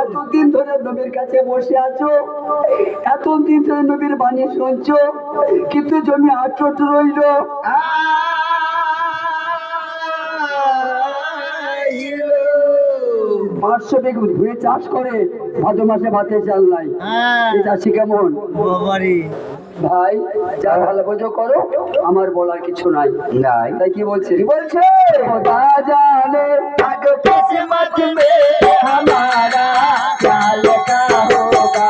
এতদিন ধরে নবীর কাছে বসে আছো, এতদিন ধরে নবীর বাণী শুনছো, কিন্তু জমি আটট রইল। 500 বিঘা ধুয়ে চাষ করে ভাদ্র মাসে ভাতে চাল নাই। এই চাষি কেমন ভাই? যা ভালো বোঝো করো, আমার বলার কিছু নাই। তাই কি বলছে? খোদা জানে আগে কিসমত মে হামারা क्या लिखा होगा,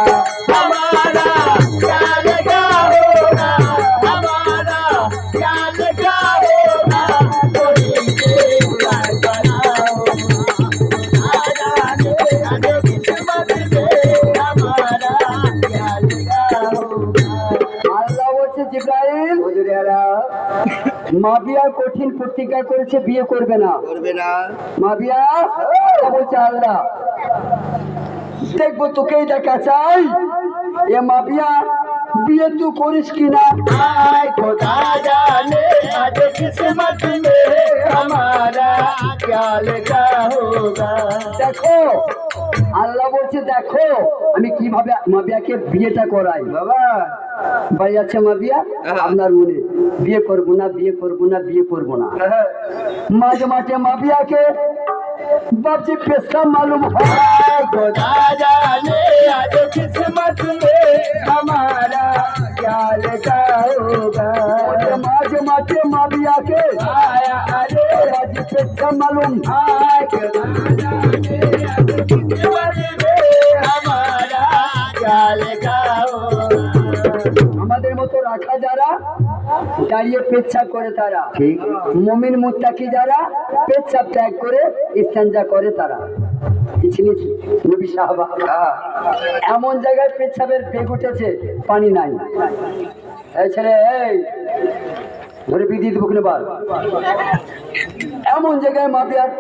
हमारा क्या लिखा होगा, हमारा क्या लिखा होगा, कोई बुरा बनाओ। खुदा जाने आगे किस्मत में हमारा क्या लिखा होगा। আল্লাহ বলছে জিবরাইল, মাবিয়া কঠিন প্রতিজ্ঞা করেছে, বিয়ে করবে না। মাবিয়া বলছে আল্লাহ দেখবো, তোকেই দেখা চাই। এ মাবিয়া বিয়ে তুই করিস কিনা। খোদা জানে আজ কিসমত মে হামারা क्या लिखा होगा। দেখো আল্লাহ বলছে, দেখো আমি কিভাবে মাবিয়াকে বিয়েটা করাই। বাবা ভাই আছে মাবিয়া, আপনার মনে বিয়ে করবো না, বিয়ে করবো না, বিয়ে করবো না। মাঝে মাঝে মাবিয়াকে बाप जी पैसा मालूम है। खुदा जाने आज किस्मत में हमारा क्या लिखा होगा। माजे माचे माबिया के आया अरे आज पैसा मालूम है। खुदा जाने आज किस्मत में हमारा क्या लिखा होगा। আমাদের মতো রাখা যারা দাঁড়িয়ে পেচ্ছাপ করে তারা, মুমিন মুত্তাকি যারা পেচ্ছাপ ত্যাগ করে ইস্তেঞ্জা করে তারা। নবী সাহাবা এমন জায়গায় পেচ্ছাপের বেগ উঠেছে, পানি নাই। এই ছেলে এই ধরে বিধি দেবো কিনা বল। এমন জায়গায় মাবিয়ার